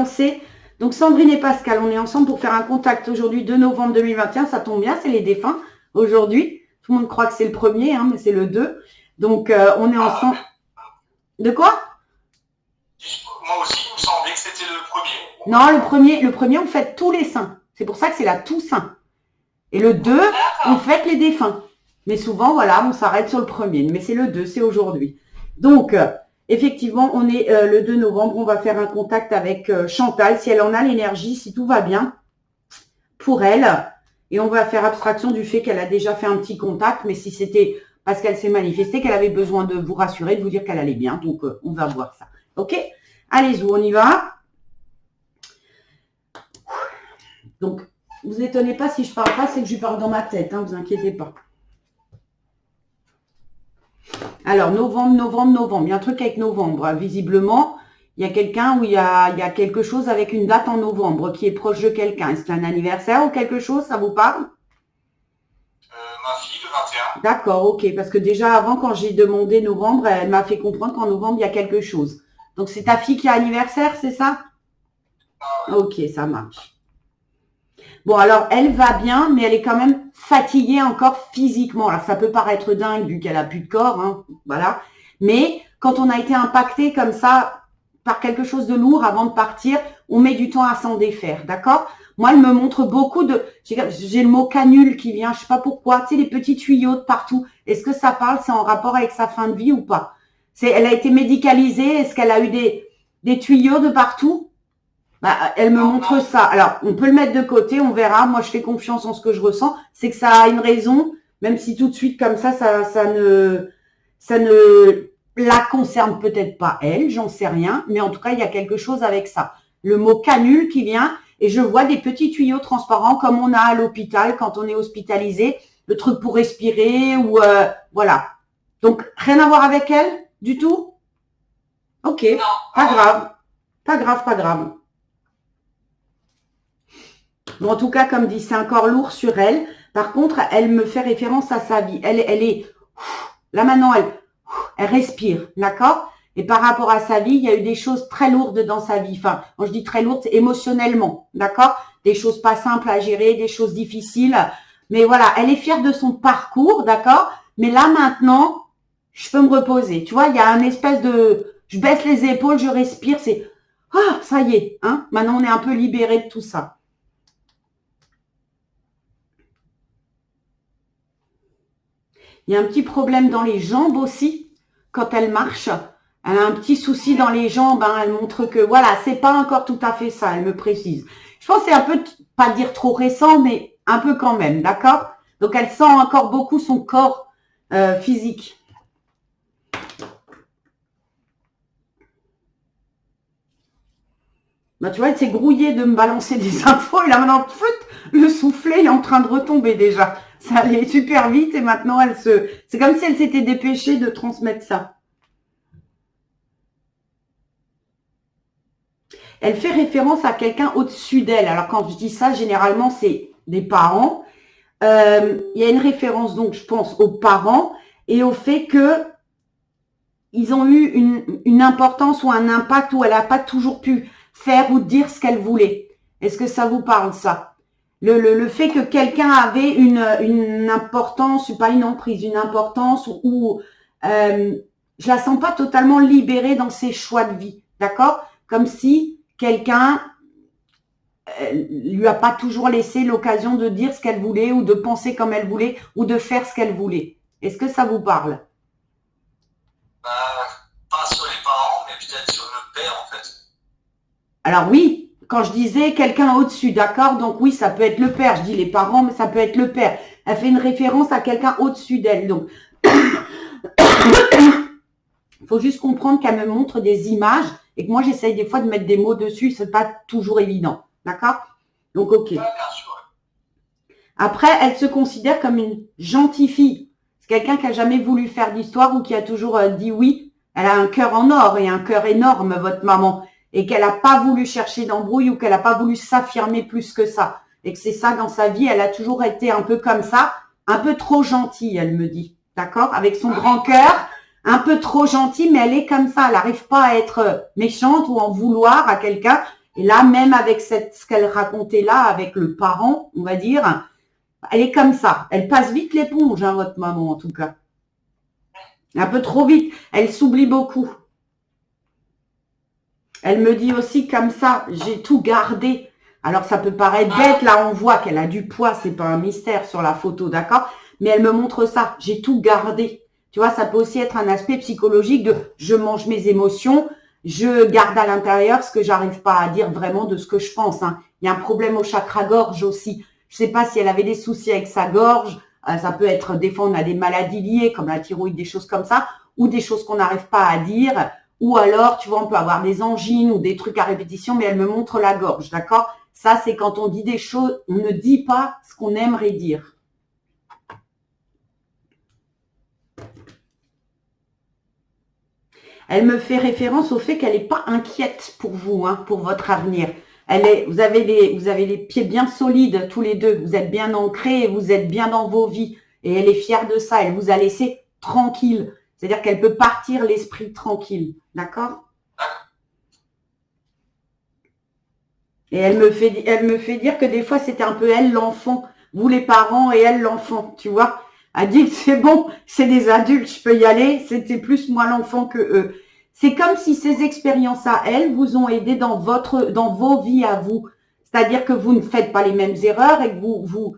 avancer. Donc Sandrine et Pascal, on est ensemble pour faire un contact aujourd'hui 2 novembre 2021. Ça tombe bien, c'est les défunts aujourd'hui. Tout le monde croit que c'est le premier, hein, mais c'est le 2. Donc on est ensemble. De quoi? Moi aussi, il me semblait que c'était le premier. Non, le premier, on fête tous les saints. C'est pour ça que c'est la Toussaint. Et le 2, on fête les défunts. Mais souvent, voilà, on s'arrête sur le premier. Mais c'est le 2, c'est aujourd'hui. Donc, effectivement, on est le 2 novembre. On va faire un contact avec Chantal, si elle en a l'énergie, si tout va bien pour elle. Et on va faire abstraction du fait qu'elle a déjà fait un petit contact. Mais si c'était parce qu'elle s'est manifestée, qu'elle avait besoin de vous rassurer, de vous dire qu'elle allait bien. Donc, on va voir ça. OK? Allez-y, on y va. Donc, vous étonnez pas si je parle pas, c'est que je parle dans ma tête, hein, vous inquiétez pas. Alors, novembre. Il y a un truc avec novembre. Visiblement, il y a quelqu'un où il y a quelque chose avec une date en novembre qui est proche de quelqu'un. Est-ce que c'est un anniversaire ou quelque chose? Ça vous parle? Ma fille, le 21. D'accord, ok. Parce que déjà avant, quand j'ai demandé novembre, elle m'a fait comprendre qu'en novembre, il y a quelque chose. Donc, c'est ta fille qui a anniversaire, c'est ça? Ah ouais. Ok, ça marche. Bon, alors, elle va bien, mais elle est quand même fatiguée encore physiquement. Alors, ça peut paraître dingue vu qu'elle a plus de corps, hein, voilà. Mais quand on a été impacté comme ça par quelque chose de lourd avant de partir, on met du temps à s'en défaire, d'accord? Moi, elle me montre beaucoup de... J'ai le mot canule qui vient, je sais pas pourquoi. Tu sais, les petits tuyaux de partout. Est-ce que ça parle, c'est en rapport avec sa fin de vie ou pas? Elle a été médicalisée, est-ce qu'elle a eu des tuyaux de partout? Bah, elle me montre ça. Alors, on peut le mettre de côté, on verra. Moi, je fais confiance en ce que je ressens. C'est que ça a une raison, même si tout de suite, comme ça ne la concerne peut-être pas elle, j'en sais rien. Mais en tout cas, il y a quelque chose avec ça. Le mot canule qui vient, et je vois des petits tuyaux transparents comme on a à l'hôpital quand on est hospitalisé, le truc pour respirer ou voilà. Donc, rien à voir avec elle du tout? Ok, pas grave. Pas grave, pas grave. Bon, en tout cas, comme dit, c'est encore lourd sur elle. Par contre, elle me fait référence à sa vie. Elle est là maintenant, elle respire, d'accord? Et par rapport à sa vie, il y a eu des choses très lourdes dans sa vie. Enfin, quand je dis très lourdes, c'est émotionnellement, d'accord? Des choses pas simples à gérer, des choses difficiles. Mais voilà, elle est fière de son parcours, d'accord? Mais là maintenant, je peux me reposer. Tu vois, il y a un espèce de, je baisse les épaules, je respire, c'est, ah, ça y est, hein? Maintenant, on est un peu libéré de tout ça. Il y a un petit problème dans les jambes aussi, quand elle marche. Elle a un petit souci dans les jambes, hein. Elle montre que, voilà, c'est pas encore tout à fait ça, elle me précise. Je pense que c'est un peu, pas dire trop récent, mais un peu quand même, d'accord? Donc, elle sent encore beaucoup son corps physique. Bah, tu vois, elle s'est grouillée de me balancer des infos, et là, maintenant, le soufflet est en train de retomber déjà. Ça allait super vite et maintenant c'est comme si elle s'était dépêchée de transmettre ça. Elle fait référence à quelqu'un au-dessus d'elle. Alors quand je dis ça, généralement c'est des parents. Il y a une référence donc, je pense, aux parents et au fait que ils ont eu une importance ou un impact où elle n'a pas toujours pu faire ou dire ce qu'elle voulait. Est-ce que ça vous parle ça? Le fait que quelqu'un avait une importance, pas une emprise, une importance où je la sens pas totalement libérée dans ses choix de vie, d'accord? Comme si quelqu'un lui a pas toujours laissé l'occasion de dire ce qu'elle voulait ou de penser comme elle voulait ou de faire ce qu'elle voulait. Est-ce que ça vous parle? Pas sur les parents, mais peut-être sur le père en fait. Alors oui, quand je disais quelqu'un au-dessus, d'accord? Donc oui, ça peut être le père. Je dis les parents, mais ça peut être le père. Elle fait une référence à quelqu'un au-dessus d'elle. Donc, il faut juste comprendre qu'elle me montre des images et que moi, j'essaye des fois de mettre des mots dessus. C'est pas toujours évident, d'accord? Donc, ok. Bien sûr. Après, elle se considère comme une gentille fille. C'est quelqu'un qui a jamais voulu faire d'histoire ou qui a toujours dit oui. Elle a un cœur en or et un cœur énorme, votre maman. Et qu'elle n'a pas voulu chercher d'embrouille ou qu'elle n'a pas voulu s'affirmer plus que ça. Et que c'est ça dans sa vie, elle a toujours été un peu comme ça, un peu trop gentille, elle me dit. D'accord? Avec son grand cœur, un peu trop gentille, mais elle est comme ça. Elle n'arrive pas à être méchante ou en vouloir à quelqu'un. Et là, même avec ce qu'elle racontait là, avec le parent, on va dire, elle est comme ça. Elle passe vite l'éponge, hein, votre maman, en tout cas. Un peu trop vite. Elle s'oublie beaucoup. Elle me dit aussi comme ça, j'ai tout gardé. Alors, ça peut paraître bête. Là, on voit qu'elle a du poids. C'est pas un mystère sur la photo, d'accord? Mais elle me montre ça. J'ai tout gardé. Tu vois, ça peut aussi être un aspect psychologique de je mange mes émotions, je garde à l'intérieur ce que j'arrive pas à dire vraiment de ce que je pense. Hein. Il y a un problème au chakra-gorge aussi. Je sais pas si elle avait des soucis avec sa gorge. Ça peut être, des fois, on a des maladies liées, comme la thyroïde, des choses comme ça, ou des choses qu'on n'arrive pas à dire. Ou alors, tu vois, on peut avoir des angines ou des trucs à répétition, mais elle me montre la gorge, d'accord? Ça, c'est quand on dit des choses, on ne dit pas ce qu'on aimerait dire. Elle me fait référence au fait qu'elle n'est pas inquiète pour vous, hein, pour votre avenir. Vous avez les pieds bien solides tous les deux. Vous êtes bien ancrés, vous êtes bien dans vos vies. Et elle est fière de ça. Elle vous a laissé tranquille. C'est-à-dire qu'elle peut partir l'esprit tranquille. D'accord? Et elle me fait dire que des fois, c'était un peu elle l'enfant. Vous les parents et elle l'enfant, tu vois. Elle dit que c'est bon, c'est des adultes, je peux y aller. C'était plus moi l'enfant que eux. C'est comme si ces expériences à elle vous ont aidé dans vos vies à vous. C'est-à-dire que vous ne faites pas les mêmes erreurs et que vous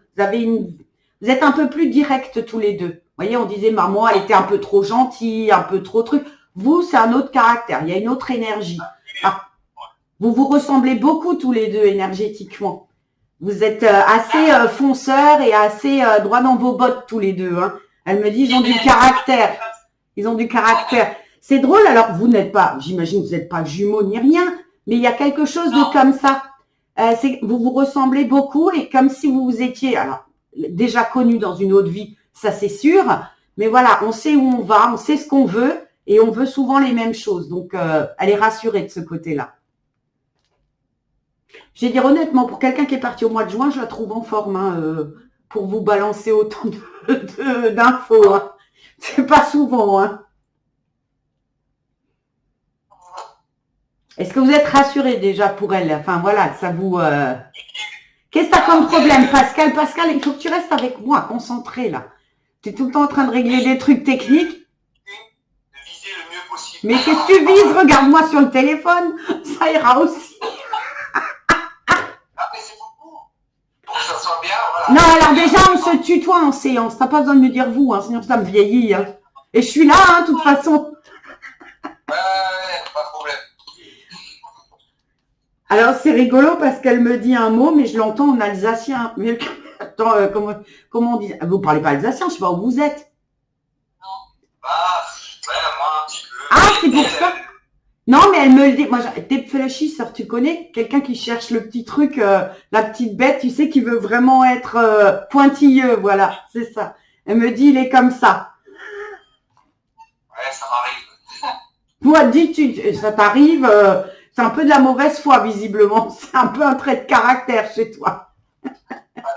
êtes un peu plus directs tous les deux. Vous voyez, on disait maman, elle était un peu trop gentille, un peu trop truc. Vous, c'est un autre caractère, il y a une autre énergie. Ah, vous vous ressemblez beaucoup tous les deux énergétiquement. Vous êtes assez fonceurs et assez droit dans vos bottes tous les deux. Hein. Elle me dit, ils ont du caractère. Ils ont du caractère. C'est drôle, alors vous n'êtes pas, j'imagine que vous n'êtes pas jumeaux ni rien, mais il y a quelque chose de comme ça. Vous vous ressemblez beaucoup et comme si vous vous étiez, alors déjà connus dans une autre vie, ça c'est sûr, mais voilà, on sait où on va, on sait ce qu'on veut et on veut souvent les mêmes choses. Donc, elle est rassurée de ce côté-là. Je vais dire honnêtement, pour quelqu'un qui est parti au mois de juin, je la trouve en forme hein, pour vous balancer autant d'infos. Hein. C'est pas souvent. Hein. Est-ce que vous êtes rassuré déjà pour elle? Enfin voilà, ça vous... Qu'est-ce que tu as comme problème, Pascal? Pascal, il faut que tu restes avec moi, concentré là. Tu es tout le temps en train de régler des trucs techniques. De viser le mieux possible. Mais qu'est-ce que tu vises? Regarde-moi sur le téléphone. Ça ira aussi. Ah, mais c'est beaucoup. Pour que ça soit bien, voilà. Non, alors déjà, on se tutoie en séance. T'as pas besoin de me dire vous, hein, sinon ça me vieillit. Hein. Et je suis là, hein, de toute façon. Ouais, pas de problème. Alors, c'est rigolo parce qu'elle me dit un mot, mais je l'entends en alsacien. Mais attends, comment on dit? Vous parlez pas alsacien, je sais pas où vous êtes. Non. Bah, ouais, moi un petit peu. Ah, c'est pour ça. Non, mais elle me le dit. Moi, t'es fléchisseur, tu connais? Quelqu'un qui cherche le petit truc, la petite bête, tu sais, qui veut vraiment être pointilleux. Voilà, c'est ça. Elle me dit, il est comme ça. Ouais, ça m'arrive. Toi, dis, ça t'arrive, c'est un peu de la mauvaise foi, visiblement. C'est un peu un trait de caractère chez toi. Ça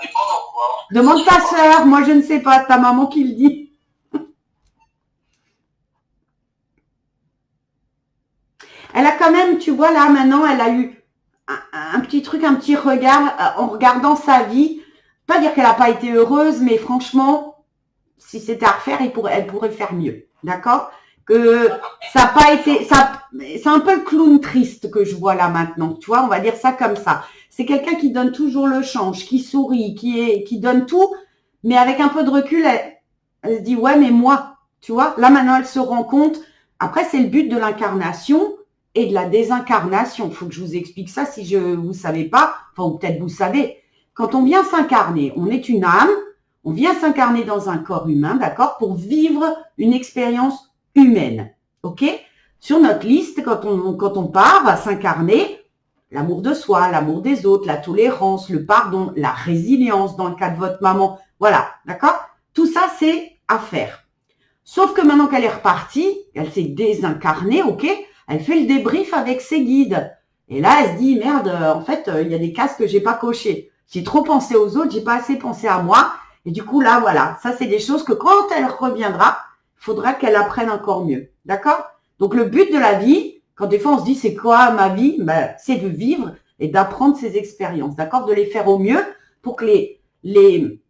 dépend dans quoi. Demande ta sœur, moi je ne sais pas, ta maman qui le dit. Elle a quand même, tu vois, là, maintenant, elle a eu un petit truc, un petit regard en regardant sa vie. Pas dire qu'elle n'a pas été heureuse, mais franchement, si c'était à refaire, elle pourrait faire mieux. D'accord? Que ça n'a pas été, c'est un peu le clown triste que je vois là maintenant. Tu vois, on va dire ça comme ça. C'est quelqu'un qui donne toujours le change, qui sourit, qui donne tout, mais avec un peu de recul, elle se dit, ouais, mais moi, tu vois, là maintenant, elle se rend compte. Après, c'est le but de l'incarnation et de la désincarnation. Il faut que je vous explique ça si vous ne savez pas, enfin, ou peut-être vous savez. Quand on vient s'incarner, on est une âme, on vient s'incarner dans un corps humain, d'accord, pour vivre une expérience humaine, ok? Sur notre liste, quand on part à s'incarner, l'amour de soi, l'amour des autres, la tolérance, le pardon, la résilience dans le cas de votre maman, voilà, d'accord? Tout ça, c'est à faire. Sauf que maintenant qu'elle est repartie, elle s'est désincarnée, ok? Elle fait le débrief avec ses guides. Et là, elle se dit, merde, en fait, il y a des cases que j'ai pas cochées. J'ai trop pensé aux autres, j'ai pas assez pensé à moi. Et du coup, là, voilà, ça, c'est des choses que quand elle reviendra, il faudra qu'elle apprenne encore mieux. D'accord? Donc, le but de la vie, quand des fois on se dit, c'est quoi ma vie? Ben, c'est de vivre et d'apprendre ces expériences, d'accord? De les faire au mieux pour que les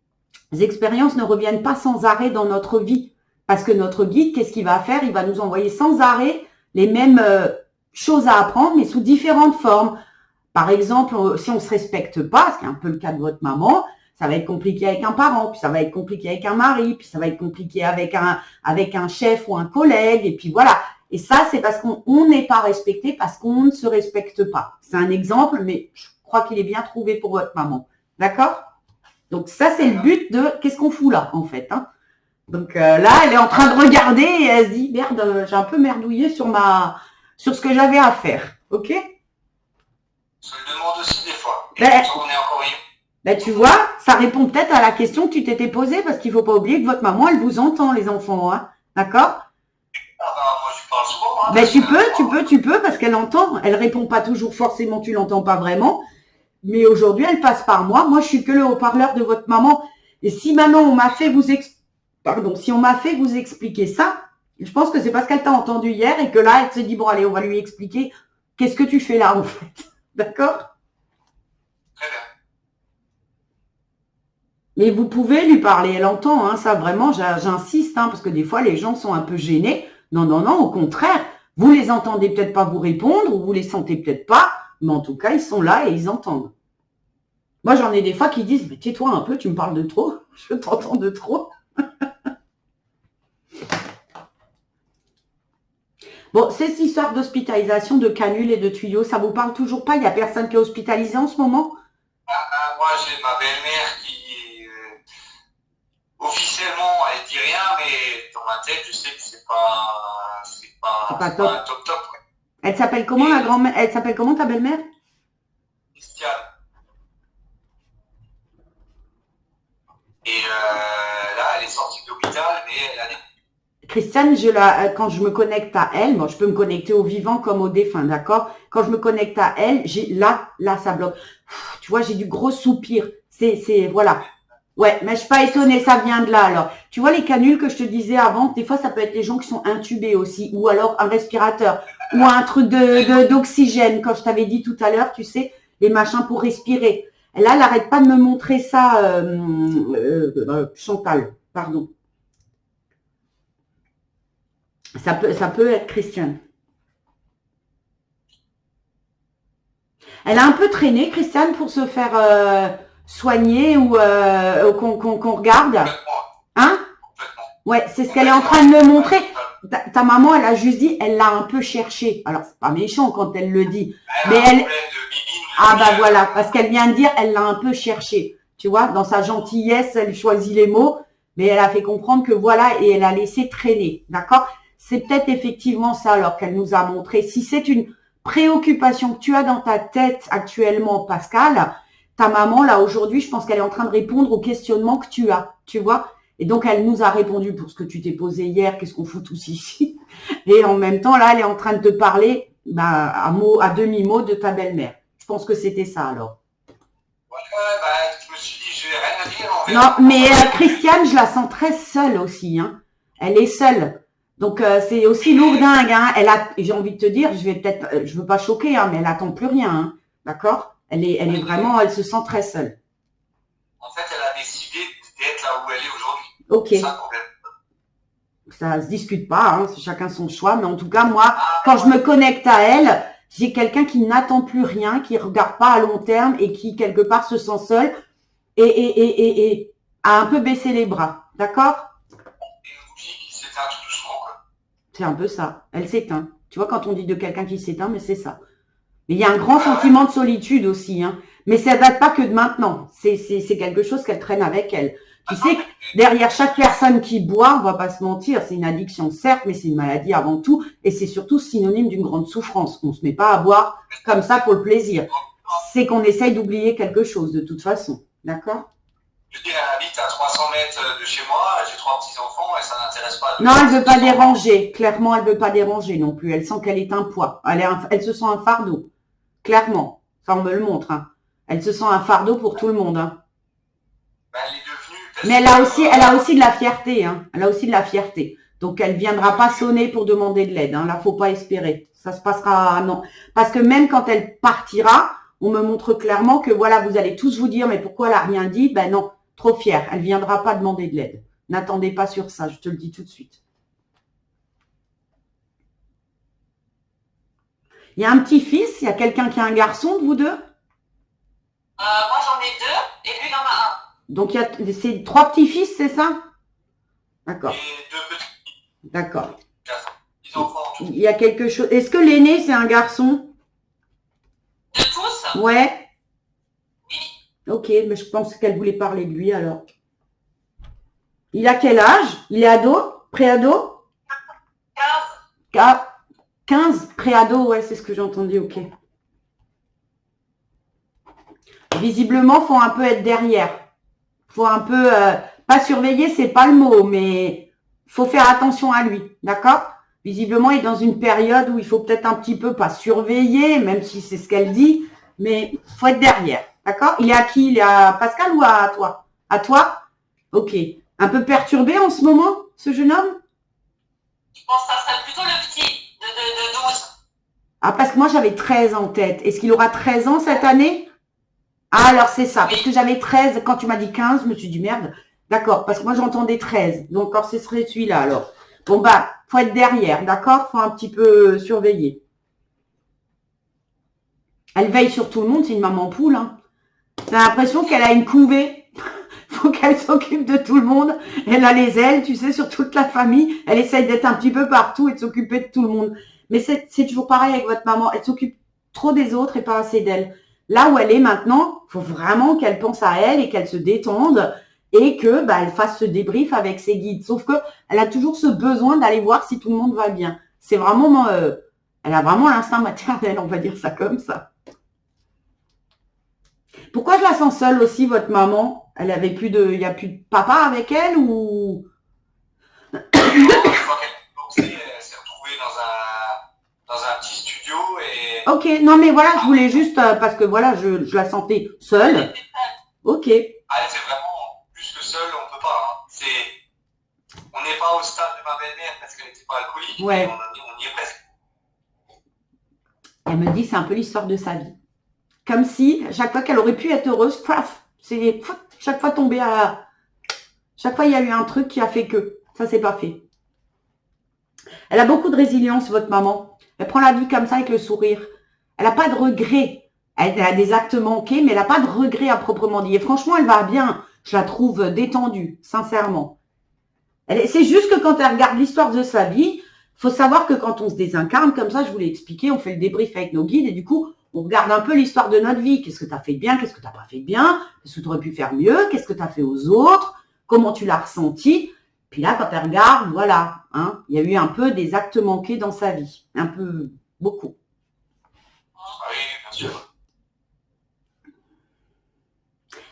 expériences ne reviennent pas sans arrêt dans notre vie. Parce que notre guide, qu'est-ce qu'il va faire? Il va nous envoyer sans arrêt les mêmes choses à apprendre, mais sous différentes formes. Par exemple, si on ne se respecte pas, ce qui est un peu le cas de votre maman, ça va être compliqué avec un parent, puis ça va être compliqué avec un mari, puis ça va être compliqué avec un chef ou un collègue, et puis voilà. Et ça, c'est parce qu'on n'est pas respecté, parce qu'on ne se respecte pas. C'est un exemple, mais je crois qu'il est bien trouvé pour votre maman. D'accord? Donc ça, c'est le but de qu'est-ce qu'on fout là, en fait. Hein. Donc là, elle est en train de regarder et elle se dit, merde, j'ai un peu merdouillé sur ce que j'avais à faire. Ok? Je le demande aussi des fois. Ben, On est encore vivant. Ben, tu vois, ça répond peut-être à la question que tu t'étais posée, parce qu'il ne faut pas oublier que votre maman, elle vous entend, les enfants. Hein. D'accord? Moi, je parle souvent. Hein, ben, tu peux, parce qu'elle entend. Elle répond pas toujours forcément, tu l'entends pas vraiment. Mais aujourd'hui, elle passe par moi. Moi, je suis que le haut-parleur de votre maman. Et si maintenant on m'a fait vous expliquer ça, je pense que c'est parce qu'elle t'a entendu hier et que là, elle s'est dit, bon, allez, on va lui expliquer qu'est-ce que tu fais là, en fait. D'accord? Très bien. Mais vous pouvez lui parler, elle entend, hein, ça vraiment, j'insiste, hein, parce que des fois, les gens sont un peu gênés. Non, non, non, au contraire, vous les entendez peut-être pas vous répondre, ou vous les sentez peut-être pas, mais en tout cas, ils sont là et ils entendent. Moi, j'en ai des fois qui disent, mais tais-toi un peu, tu me parles de trop, je t'entends de trop. Bon, cette histoire d'hospitalisation, de canules et de tuyaux, ça vous parle toujours pas? Il n'y a personne qui est hospitalisé en ce moment? Moi, j'ai ma belle-mère qui, officiellement, elle dit rien, mais dans ma tête, je sais que c'est pas top. Quoi. Elle s'appelle comment, la grand-mère? Elle s'appelle comment, ta belle-mère? Christiane. Et là, elle est sortie de l'hôpital, mais elle a des... Christiane, quand je me connecte à elle, bon, je peux me connecter au vivant comme au défunt, d'accord? Quand je me connecte à elle, là, ça bloque. Tu vois, j'ai du gros soupir. Voilà. Ouais, mais je suis pas étonnée, ça vient de là, alors. Tu vois, les canules que je te disais avant, des fois, ça peut être les gens qui sont intubés aussi, ou alors un respirateur, ou un truc d'oxygène, quand je t'avais dit tout à l'heure, tu sais, les machins pour respirer. Et là, elle n'arrête pas de me montrer ça, Chantal, pardon. Ça peut être Christiane. Elle a un peu traîné, Christiane, pour se faire soigner ou qu'on regarde. Hein? Ouais, c'est ce qu'elle est en train de me montrer. Ta maman, elle a juste dit, elle l'a un peu cherché. Alors, c'est pas méchant quand elle le dit. Mais elle... Ah bah voilà, parce qu'elle vient de dire, elle l'a un peu cherché. Tu vois, dans sa gentillesse, elle choisit les mots, mais elle a fait comprendre que voilà, et elle a laissé traîner. D'accord? C'est peut-être effectivement ça alors qu'elle nous a montré. Si c'est une préoccupation que tu as dans ta tête actuellement, Pascal, ta maman, là, aujourd'hui, je pense qu'elle est en train de répondre aux questionnements que tu as, tu vois. Et donc, elle nous a répondu pour ce que tu t'es posé hier, qu'est-ce qu'on fout tous ici. Et en même temps, là, elle est en train de te parler à demi-mot de ta belle-mère. Je pense que c'était ça, alors. Je me suis dit, je vais rien à dire. Non, mais Christiane, je la sens très seule aussi. Hein. Elle est seule. Donc, c'est aussi lourdingue. Hein. J'ai envie de te dire, je veux pas choquer, hein, mais elle attend plus rien. Hein. D'accord? Elle est vraiment, elle se sent très seule. En fait, elle a décidé d'être là où elle est aujourd'hui. Ok. C'est ça le problème. Ça se discute pas, hein, c'est chacun son choix. Mais en tout cas, moi, quand je me connecte à elle, j'ai quelqu'un qui n'attend plus rien, qui regarde pas à long terme et qui, quelque part, se sent seul et a un peu baissé les bras. D'accord? Une bougie qui s'éteint tout doucement, quoi. C'est un peu ça. Elle s'éteint. Tu vois, quand on dit de quelqu'un qui s'éteint, mais c'est ça. Mais il y a un grand sentiment de solitude aussi. Hein. Mais ça date pas que de maintenant. C'est quelque chose qu'elle traîne avec elle. Tu sais que derrière chaque personne qui boit, on va pas se mentir, c'est une addiction, certes, mais c'est une maladie avant tout. Et c'est surtout synonyme d'une grande souffrance. On se met pas à boire comme ça pour le plaisir. C'est qu'on essaye d'oublier quelque chose, de toute façon. D'accord? Je dis, elle habite à 300 mètres de chez moi, j'ai 3 petits-enfants et ça n'intéresse pas. Non, elle veut pas déranger. Clairement, elle veut pas déranger non plus. Elle sent qu'elle est un poids. Elle se sent un fardeau. Clairement. Ça, on me le montre. Hein. Elle se sent un fardeau pour tout le monde. Hein. Elle est devenue... Mais elle a aussi de la fierté. Hein. Elle a aussi de la fierté. Donc, elle viendra pas sonner pour demander de l'aide. Hein. Là, faut pas espérer. Ça se passera... Non. Parce que même quand elle partira, on me montre clairement que voilà, vous allez tous vous dire, mais pourquoi elle n'a rien dit? Ben non, trop fière, elle ne viendra pas demander de l'aide. N'attendez pas sur ça, je te le dis tout de suite. Il y a un petit-fils, il y a quelqu'un qui a un garçon de vous deux? Moi, j'en ai 2 et lui, il en a un. Donc, c'est 3 petits-fils, c'est ça? D'accord. Et 2 petits. D'accord. Ils ont encore en tout. Il y a quelque chose. Est-ce que l'aîné, c'est un garçon? De tous? Ouais. Oui. Ok, mais je pense qu'elle voulait parler de lui alors. Il a quel âge? Il est ado? Pré-ado? 15. 15? Pré-ado, ouais, c'est ce que j'ai entendu, ok. Visiblement, faut un peu être derrière. Faut un peu, pas surveiller, c'est pas le mot, mais faut faire attention à lui, d'accord? Visiblement, il est dans une période où il faut peut-être un petit peu, pas surveiller, même si c'est ce qu'elle dit, mais faut être derrière, d'accord? Il est à qui? Il est à Pascal ou à toi? À toi? Ok. Un peu perturbé en ce moment, ce jeune homme? Je pense que ça serait plutôt le petit, de 12. Ah, parce que moi, j'avais 13 en tête. Est-ce qu'il aura 13 ans cette année? Ah, alors c'est ça. Parce que j'avais 13. Quand tu m'as dit 15, je me suis dit merde. D'accord. Parce que moi, j'entendais 13. Donc, alors, ce serait celui-là, alors. Bon, bah, faut être derrière, d'accord? Faut un petit peu surveiller. Elle veille sur tout le monde. C'est une maman poule, hein. T'as l'impression qu'elle a une couvée. Faut qu'elle s'occupe de tout le monde. Elle a les ailes, tu sais, sur toute la famille. Elle essaye d'être un petit peu partout et de s'occuper de tout le monde. Mais c'est toujours pareil avec votre maman. Elle s'occupe trop des autres et pas assez d'elle. Là où elle est maintenant, il faut vraiment qu'elle pense à elle et qu'elle se détende et que elle fasse ce débrief avec ses guides. Sauf que elle a toujours ce besoin d'aller voir si tout le monde va bien. C'est vraiment, elle a vraiment l'instinct maternel, on va dire ça comme ça. Pourquoi je la sens seule aussi, votre maman? Elle avait plus de, il y a plus de papa avec elle ou? Non, je crois qu'elle s'est retrouvée dans un petit studio et. Ok, non mais voilà, je voulais juste, parce que voilà, je la sentais seule. Ok. Ah, elle était vraiment plus que seule, on peut pas. Hein. On n'est pas au stade de ma belle-mère parce qu'elle n'était pas alcoolique, ouais. Mais on y est presque. Elle me dit, c'est un peu l'histoire de sa vie. Comme si, chaque fois qu'elle aurait pu être heureuse, paf, c'est chaque fois tombé à... Chaque fois, il y a eu un truc qui a fait que ça s'est pas fait. Elle a beaucoup de résilience, votre maman. Elle prend la vie comme ça avec le sourire. Elle n'a pas de regrets. Elle a des actes manqués, mais elle n'a pas de regrets à proprement dit. Et franchement, elle va bien. Je la trouve détendue, sincèrement. C'est juste que quand elle regarde l'histoire de sa vie, il faut savoir que quand on se désincarne, comme ça, je vous l'ai expliqué, on fait le débrief avec nos guides et du coup, on regarde un peu l'histoire de notre vie. Qu'est-ce que tu as fait de bien? Qu'est-ce que tu n'as pas fait de bien? Qu'est-ce que tu aurais pu faire mieux? Qu'est-ce que tu as fait aux autres? Comment tu l'as ressenti? Puis là, quand elle regarde, voilà, hein, il y a eu un peu des actes manqués dans sa vie. Un peu, beaucoup. Ah oui, bien sûr.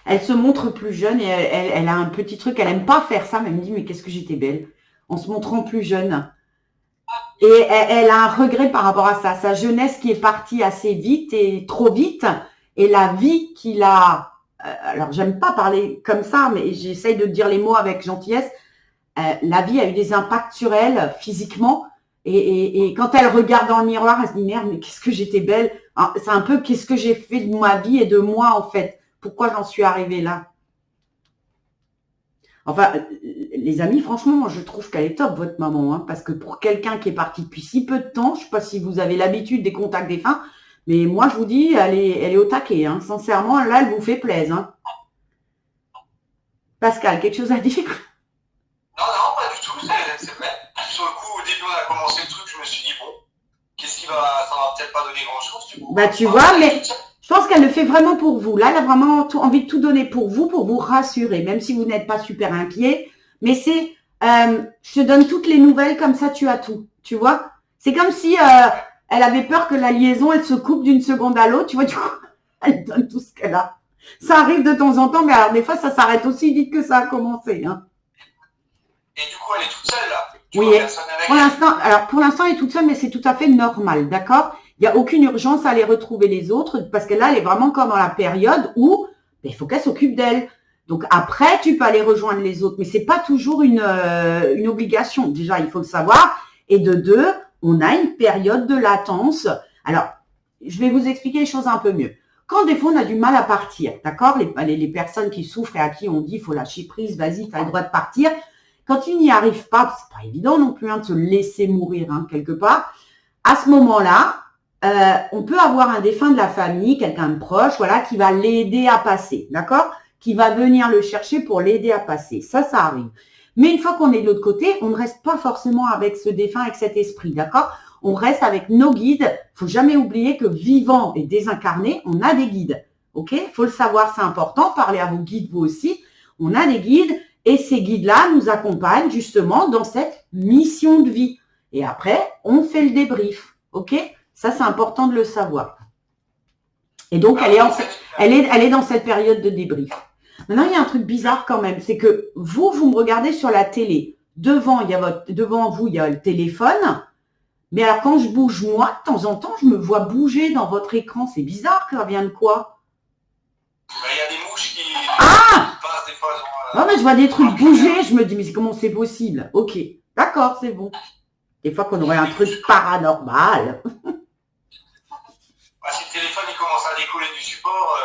Elle se montre plus jeune et elle a un petit truc, elle n'aime pas faire ça, mais elle me dit, mais qu'est-ce que j'étais belle en se montrant plus jeune. Et elle a un regret par rapport à ça, sa jeunesse qui est partie assez vite et trop vite, et la vie qu'il a, alors j'aime pas parler comme ça, mais j'essaye de dire les mots avec gentillesse, la vie a eu des impacts sur elle physiquement, et quand elle regarde dans le miroir, elle se dit merde, mais qu'est-ce que j'étais belle. C'est un peu qu'est-ce que j'ai fait de ma vie et de moi en fait, pourquoi j'en suis arrivée là. Enfin, les amis, franchement, je trouve qu'elle est top, votre maman, hein, parce que pour quelqu'un qui est parti depuis si peu de temps, je ne sais pas si vous avez l'habitude des contacts défunts, mais moi, je vous dis, elle est au taquet, hein, sincèrement, là, elle vous fait plaisir. Hein. Pascal, quelque chose à dire? Non, pas du tout, c'est vrai. Sur le coup, au début, on a commencé le truc, je me suis dit, bon, ça va peut-être pas donner grand-chose, du coup. Bah, tu vois, mais... Je pense qu'elle le fait vraiment pour vous. Là, elle a vraiment envie de tout donner pour vous rassurer, même si vous n'êtes pas super inquiet. Mais c'est, je te donne toutes les nouvelles, comme ça tu as tout. Tu vois? C'est comme si elle avait peur que la liaison, elle se coupe d'une seconde à l'autre. Tu vois, du coup, elle donne tout ce qu'elle a. Ça arrive de temps en temps, mais alors des fois, ça s'arrête aussi vite que ça a commencé. Hein. Et du coup, elle est toute seule, là? Oui, pour l'instant, elle est toute seule, mais c'est tout à fait normal, d'accord? Il n'y a aucune urgence à aller retrouver les autres parce que là, elle est vraiment encore dans la période où il faut qu'elle s'occupe d'elle. Donc après, tu peux aller rejoindre les autres, mais c'est pas toujours une obligation. Déjà, il faut le savoir. Et de deux, on a une période de latence. Alors, je vais vous expliquer les choses un peu mieux. Quand des fois on a du mal à partir, d'accord, les personnes qui souffrent et à qui on dit faut lâcher prise, vas-y, tu as le droit de partir. Quand ils n'y arrivent pas, c'est pas évident non plus de se laisser mourir quelque part. À ce moment-là, on peut avoir un défunt de la famille, quelqu'un de proche, voilà, qui va l'aider à passer, d'accord, qui va venir le chercher pour l'aider à passer. Ça arrive. Mais une fois qu'on est de l'autre côté, on ne reste pas forcément avec ce défunt, avec cet esprit, d'accord? On reste avec nos guides. Faut jamais oublier que vivant et désincarné, on a des guides. Ok? Faut le savoir, c'est important. Parlez à vos guides, vous aussi. On a des guides et ces guides-là nous accompagnent justement dans cette mission de vie. Et après, on fait le débrief. Ok? Ça, c'est important de le savoir. Et donc, elle est dans cette période de débrief. Maintenant, il y a un truc bizarre quand même, c'est que vous me regardez sur la télé. Devant vous, il y a le téléphone. Mais alors, quand je bouge, moi, de temps en temps, je me vois bouger dans votre écran. C'est bizarre, ça vient de quoi? Il y a des mouches qui passent des fois Non, mais je vois des trucs bouger. Je me dis, mais comment c'est possible? Ok, d'accord, c'est bon. Des fois qu'on aurait un truc paranormal. Si le téléphone il commence à décoller du support...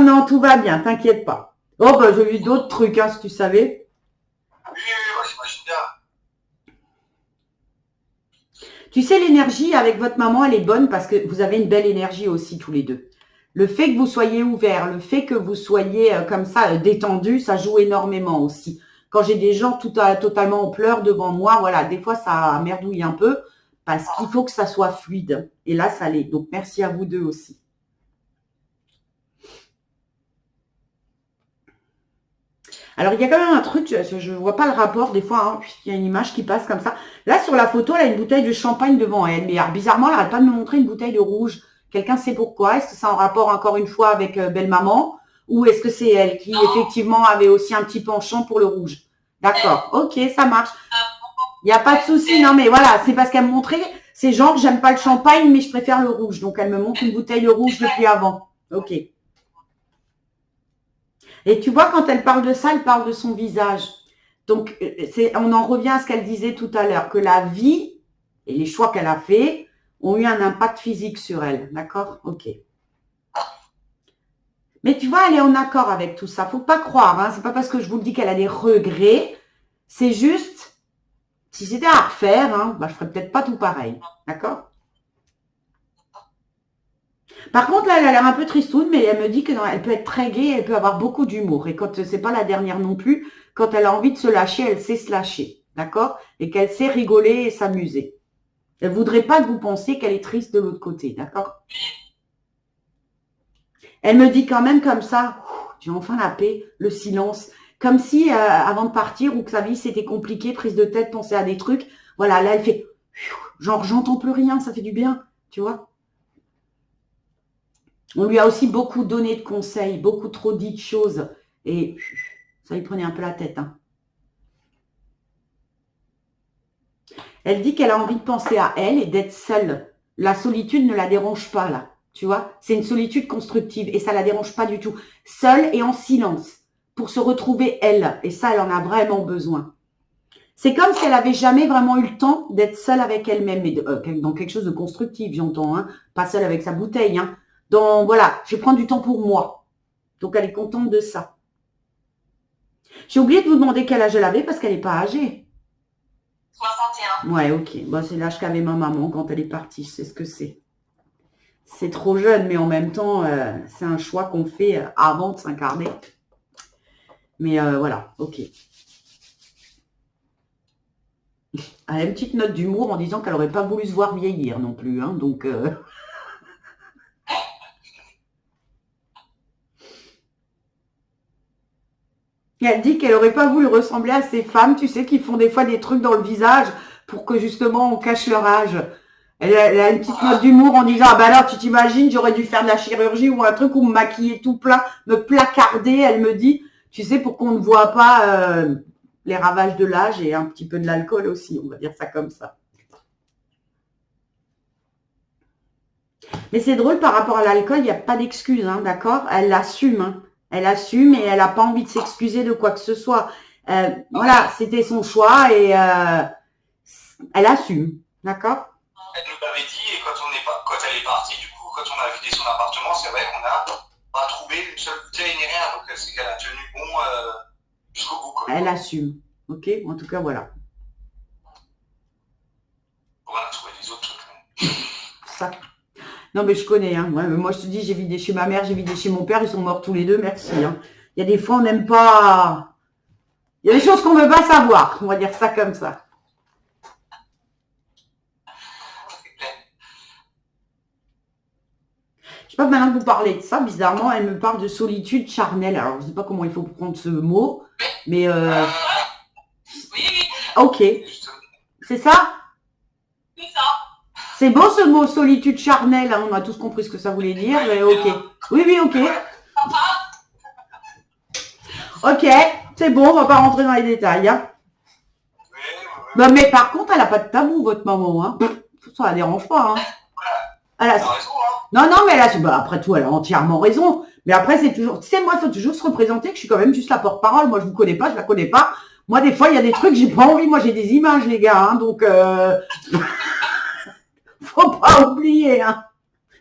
Non, tout va bien, t'inquiète pas. Oh, j'ai vu d'autres trucs, si tu savais. Oui, j'imagine bien. Tu sais, l'énergie avec votre maman, elle est bonne parce que vous avez une belle énergie aussi tous les deux. Le fait que vous soyez ouverts, le fait que vous soyez comme ça détendus, ça joue énormément aussi. Quand j'ai des gens totalement en pleurs devant moi, voilà, des fois ça merdouille un peu parce qu'il faut que ça soit fluide. Et là, ça l'est. Donc, merci à vous deux aussi. Alors, il y a quand même un truc, je ne vois pas le rapport des fois, il y a une image qui passe comme ça. Là, sur la photo, elle a une bouteille de champagne devant elle. Mais alors, bizarrement, elle n'arrête pas de me montrer une bouteille de rouge. Quelqu'un sait pourquoi? Est-ce que c'est en rapport, encore une fois, avec belle-maman? Ou est-ce que c'est elle qui, effectivement, avait aussi un petit penchant pour le rouge? D'accord, ok, ça marche. Il n'y a pas de souci, non, mais voilà, c'est parce qu'elle me montrait, c'est genre, j'aime pas le champagne, mais je préfère le rouge. Donc, elle me montre une bouteille de rouge depuis avant. Ok. Et tu vois, quand elle parle de ça, elle parle de son visage. Donc, on en revient à ce qu'elle disait tout à l'heure, que la vie et les choix qu'elle a faits ont eu un impact physique sur elle. D'accord? Ok. Mais tu vois, elle est en accord avec tout ça. Faut pas croire. C'est pas parce que je vous le dis qu'elle a des regrets. C'est juste, si c'était à refaire, je ferais peut-être pas tout pareil. D'accord? Par contre, là, elle a l'air un peu tristoune, mais elle me dit qu'elle peut être très gaie, elle peut avoir beaucoup d'humour. Et quand c'est pas la dernière non plus, quand elle a envie de se lâcher, elle sait se lâcher. D'accord? Et qu'elle sait rigoler et s'amuser. Elle voudrait pas que vous pensiez qu'elle est triste de l'autre côté. D'accord? Elle me dit quand même comme ça, j'ai enfin la paix, le silence. Comme si, avant de partir, ou que sa vie c'était compliqué, prise de tête, penser à des trucs. Voilà, là, elle fait, genre, j'entends plus rien, ça fait du bien. Tu vois? On lui a aussi beaucoup donné de conseils, beaucoup trop dit de choses. Et ça lui prenait un peu la tête. Elle dit qu'elle a envie de penser à elle et d'être seule. La solitude ne la dérange pas, là. Tu vois? C'est une solitude constructive et ça la dérange pas du tout. Seule et en silence pour se retrouver elle. Et ça, elle en a vraiment besoin. C'est comme si elle avait jamais vraiment eu le temps d'être seule avec elle-même. Mais dans quelque chose de constructif, j'entends. Pas seule avec sa bouteille. Donc voilà, je prends du temps pour moi. Donc elle est contente de ça. J'ai oublié de vous demander quel âge elle avait parce qu'elle n'est pas âgée. 61. Ouais, ok. Bon, c'est l'âge qu'avait ma maman quand elle est partie. Je sais ce que c'est. C'est trop jeune, mais en même temps, c'est un choix qu'on fait avant de s'incarner. Mais voilà, ok. Elle a une petite note d'humour en disant qu'elle n'aurait pas voulu se voir vieillir non plus. Donc... Elle dit qu'elle n'aurait pas voulu ressembler à ces femmes, tu sais, qui font des fois des trucs dans le visage pour que justement on cache leur âge. Elle a une petite note d'humour en disant, ah ben alors tu t'imagines, j'aurais dû faire de la chirurgie ou un truc ou me maquiller tout plein, me placarder, elle me dit, tu sais, pour qu'on ne voit pas les ravages de l'âge et un petit peu de l'alcool aussi, on va dire ça comme ça. Mais c'est drôle, par rapport à l'alcool, il n'y a pas d'excuse, d'accord? Elle l'assume, Elle assume et elle n'a pas envie de s'excuser de quoi que ce soit. Voilà, c'était son choix et elle assume, d'accord? Elle nous l'avait dit et quand elle est partie, du coup, quand on a vidé son appartement, c'est vrai qu'on a pas trouvé une seule bouteille ni rien. Donc c'est qu'elle a tenu bon jusqu'au bout. Quoi. Elle assume. Ok, en tout cas, voilà. On a trouvé des autres trucs. Ça. Non, mais je connais. Hein. Ouais, moi, je te dis, j'ai vidé chez ma mère, j'ai vidé chez mon père. Ils sont morts tous les deux. Merci. Hein. Il y a des fois, on n'aime pas... Il y a des choses qu'on ne veut pas savoir. On va dire ça comme ça. Je sais pas, maintenant que vous parlez de ça, bizarrement, elle me parle de solitude charnelle. Alors, je ne sais pas comment il faut prendre ce mot, mais... Oui. Ok. C'est ça? C'est ça. C'est beau ce mot solitude charnelle. Hein. On a tous compris ce que ça voulait dire, mais ok. Oui, ok. Ok, c'est bon, on va pas rentrer dans les détails. Hein. Bah, mais par contre, elle n'a pas de tabou, votre maman. Hein. Ça la dérange pas. Hein. Elle a... Non, mais elle a... Bah, après tout, elle a entièrement raison. Mais après, c'est toujours... Tu sais, moi, il faut toujours se représenter que je suis quand même juste la porte-parole. Moi, je vous connais pas, je la connais pas. Moi, des fois, il y a des trucs, j'ai pas envie. Moi, j'ai des images, les gars. Hein, donc, faut pas oublier. Hein.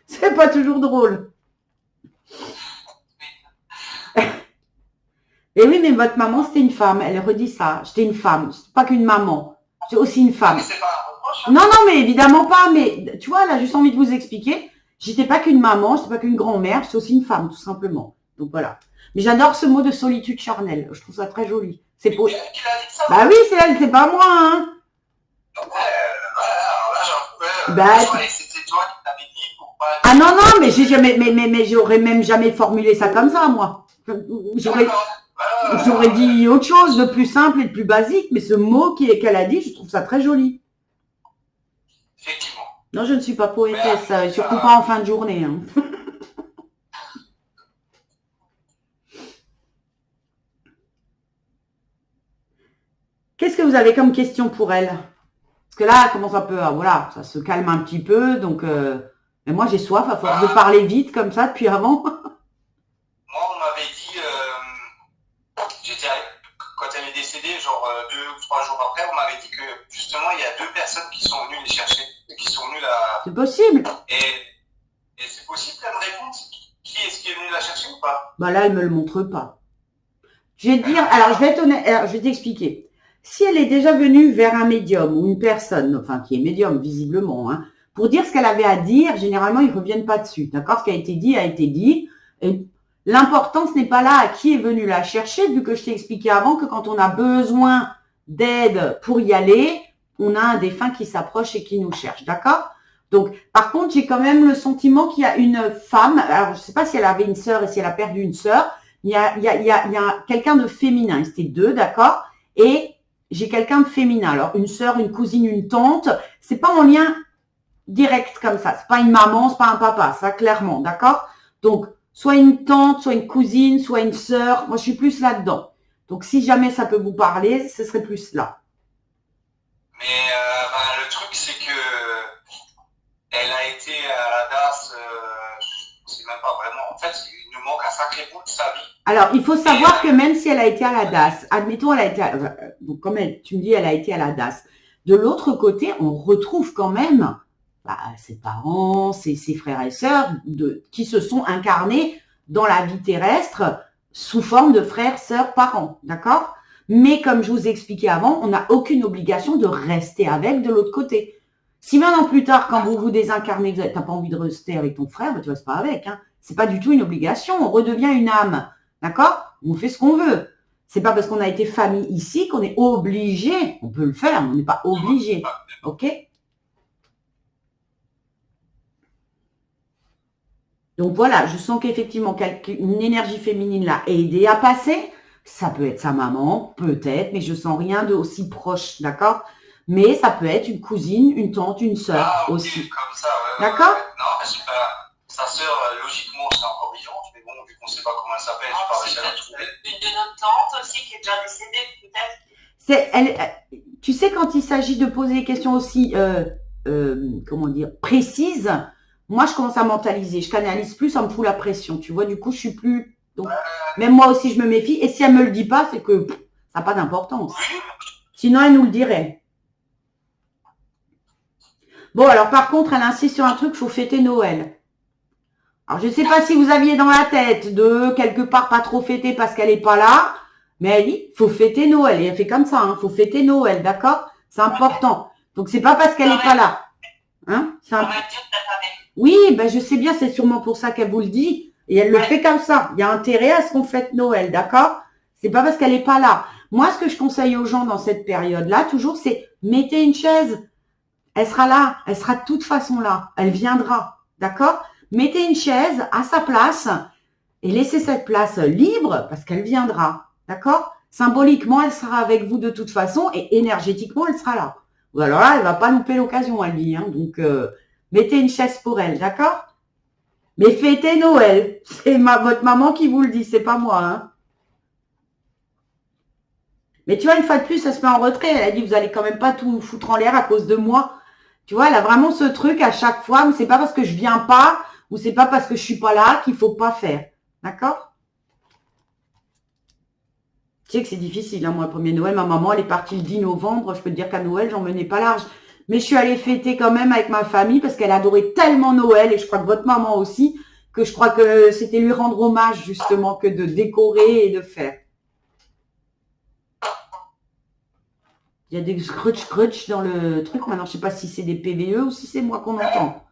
C'est pas toujours drôle. Et oui, mais votre maman, c'était une femme. Elle redit ça. J'étais une femme. C'est pas qu'une maman. C'est aussi une femme. Non, mais évidemment pas. Mais tu vois, elle a juste envie de vous expliquer. J'étais pas qu'une maman, j'étais pas qu'une grand-mère. J'étais aussi une femme, tout simplement. Donc voilà. Mais j'adore ce mot de solitude charnelle. Je trouve ça très joli. C'est beau. Bah oui, c'est elle, c'est pas moi. Hein. C'était toi qui t'avais dit pour pas... Ah non, mais j'ai jamais, mais j'aurais même jamais formulé ça comme ça, moi. J'aurais dit autre chose de plus simple et de plus basique, mais ce mot qu'elle a dit, je trouve ça très joli. Effectivement. Non, je ne suis pas poétesse, surtout pas en fin de journée. Hein. Qu'est-ce que vous avez comme question pour elle? Parce que là, elle commence un peu à... Voilà, ça se calme un petit peu, donc... mais moi, j'ai soif à force de parler vite comme ça depuis avant. Moi, on m'avait dit... quand elle est décédée, genre 2 ou 3 jours après, on m'avait dit que justement, il y a 2 personnes qui sont venues les chercher, qui sont venues la... C'est possible. Et c'est possible qu'elle me réponde qui est-ce qui est venu la chercher ou pas? Bah là, elle me le montre pas. Je vais te dire, alors je vais être honnête, alors, je vais t'expliquer. Si elle est déjà venue vers un médium ou une personne, enfin qui est médium visiblement, hein, pour dire ce qu'elle avait à dire, généralement ils ne reviennent pas dessus. D'accord? Ce qui a été dit. Et l'important, ce n'est pas là à qui est venu la chercher, vu que je t'ai expliqué avant que quand on a besoin d'aide pour y aller, on a un défunt qui s'approche et qui nous cherche. D'accord? Donc, par contre, j'ai quand même le sentiment qu'il y a une femme, alors je ne sais pas si elle avait une sœur et si elle a perdu une sœur, il y a quelqu'un de féminin, c'était 2, d'accord? Et j'ai quelqu'un de féminin, alors une sœur, une cousine, une tante, c'est pas en lien direct comme ça, c'est pas une maman, c'est pas un papa, ça clairement, d'accord? Donc, soit une tante, soit une cousine, soit une sœur, moi je suis plus là-dedans. Donc, si jamais ça peut vous parler, ce serait plus là. Mais le truc, c'est que elle a été à la DAS, je sais même pas vraiment. En fait, il nous manque un sacré bout de sa vie. Alors, il faut savoir que même si elle a été à la DAS, admettons, elle a été donc comme tu me dis, elle a été à la DAS. De l'autre côté, on retrouve quand même ses parents, ses frères et sœurs qui se sont incarnés dans la vie terrestre sous forme de frères, sœurs, parents. D'accord? Mais comme je vous ai expliqué avant, on n'a aucune obligation de rester avec de l'autre côté. Si maintenant plus tard, quand vous vous désincarnez, tu n'as pas envie de rester avec ton frère, tu ne restes pas avec. Hein. Ce n'est pas du tout une obligation. On redevient une âme. D'accord? On fait ce qu'on veut. C'est pas parce qu'on a été famille ici qu'on est obligé. On peut le faire, mais on n'est pas obligé. Ok? Donc voilà, je sens qu'effectivement, une énergie féminine l'a aidé à passer. Ça peut être sa maman, peut-être, mais je sens rien d'aussi proche, d'accord? Mais ça peut être une cousine, une tante, une sœur aussi. Comme ça, d'accord? Non, parce que sa sœur, logiquement, c'est encore vivante, mais bon, vu qu'on ne sait pas comment elle s'appelle, je pas réussi à la trouver. Une de nos tantes aussi qui est déjà décédée, peut-être. Tu sais, quand il s'agit de poser des questions aussi, comment dire, précises, moi, je commence à mentaliser. Je canalise plus, ça me fout la pression. Tu vois, du coup, je suis plus... Donc, même moi aussi, je me méfie. Et si elle me le dit pas, c'est que ça n'a pas d'importance. Sinon, elle nous le dirait. Bon, alors par contre, elle insiste sur un truc, il faut fêter Noël. Alors, je ne sais pas si vous aviez dans la tête de quelque part pas trop fêter parce qu'elle n'est pas là, mais elle dit, faut fêter Noël. Et elle fait comme ça, hein, faut fêter Noël, d'accord? C'est important. Donc, c'est pas parce qu'elle n'est pas là. Hein? Oui, ben je sais bien, c'est sûrement pour ça qu'elle vous le dit. Et elle le fait comme ça. Il y a intérêt à ce qu'on fête Noël, d'accord? C'est pas parce qu'elle n'est pas là. Moi, ce que je conseille aux gens dans cette période-là, toujours, c'est mettez une chaise. Elle sera là. Elle sera de toute façon là. Elle viendra, d'accord? Mettez une chaise à sa place et laissez cette place libre parce qu'elle viendra, d'accord? Symboliquement, elle sera avec vous de toute façon et énergétiquement, elle sera là. Ou alors là, elle va pas louper l'occasion, elle dit. Hein, donc, mettez une chaise pour elle, d'accord? Mais fêtez Noël. C'est votre maman qui vous le dit, c'est pas moi. Hein. Mais tu vois, une fois de plus, elle se met en retrait. Elle a dit, vous allez quand même pas tout foutre en l'air à cause de moi. Tu vois, elle a vraiment ce truc à chaque fois, mais c'est pas parce que je viens pas ou c'est pas parce que je suis pas là qu'il faut pas faire. D'accord? Tu sais que c'est difficile, hein, moi, le premier Noël, ma maman, elle est partie le 10 novembre. Je peux te dire qu'à Noël, j'en menais pas large. Mais je suis allée fêter quand même avec ma famille parce qu'elle adorait tellement Noël et je crois que votre maman aussi, que je crois que c'était lui rendre hommage justement que de décorer et de faire. Il y a des scrutch dans le truc. Maintenant, je sais pas si c'est des PVE ou si c'est moi qu'on entend.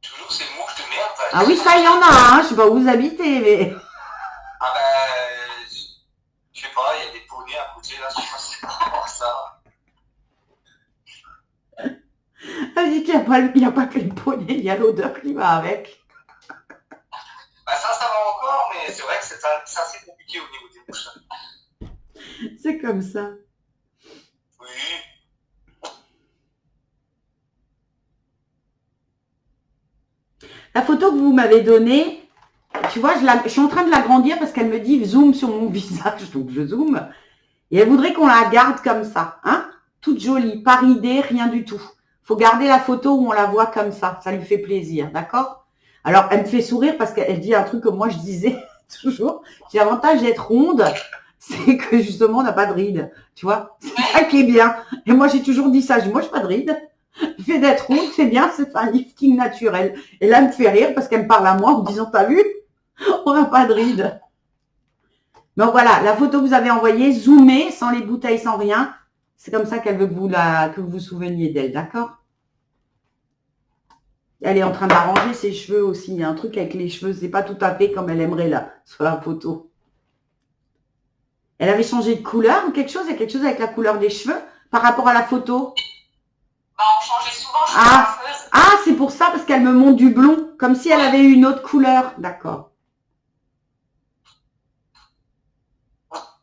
Toujours ces mouches de merde. Ah oui, ça, il y en a, hein. Je sais pas où vous habitez, mais... Ah ben, je sais pas, il y a des poneys à côté, là, je sais pas si c'est vraiment ça. Elle dit qu'il n'y a pas que les poneys, il y a l'odeur qui va avec. Bah ça va encore, mais c'est vrai que c'est assez compliqué au niveau des mouches. C'est comme ça. Oui. La photo que vous m'avez donnée, tu vois, je suis en train de l'agrandir parce qu'elle me dit zoom sur mon visage, donc je zoome. Et elle voudrait qu'on la garde comme ça, hein, toute jolie, pas ridée, rien du tout. Faut garder la photo où on la voit comme ça lui fait plaisir, d'accord? Alors, elle me fait sourire parce qu'elle dit un truc que moi je disais toujours. J'ai l'avantage d'être ronde, c'est que justement on n'a pas de rides, tu vois? C'est ça qui est bien. Et moi j'ai toujours dit ça, moi je n'ai pas de rides. Le fait d'être ronde, c'est bien, c'est un lifting naturel. Et là, elle me fait rire parce qu'elle me parle à moi en me disant, t'as vu? On n'a pas de rides. Donc voilà, la photo que vous avez envoyée, zoomée, sans les bouteilles, sans rien. C'est comme ça qu'elle veut que vous vous souveniez d'elle, d'accord? Elle est en train d'arranger ses cheveux aussi. Il y a un truc avec les cheveux, c'est pas tout à fait comme elle aimerait là, sur la photo. Elle avait changé de couleur ou quelque chose? Il y a quelque chose avec la couleur des cheveux par rapport à la photo? Bah, on changeait souvent, je suis coiffeuse. Ah, c'est pour ça, parce qu'elle me montre du blond, comme si elle avait eu une autre couleur. D'accord.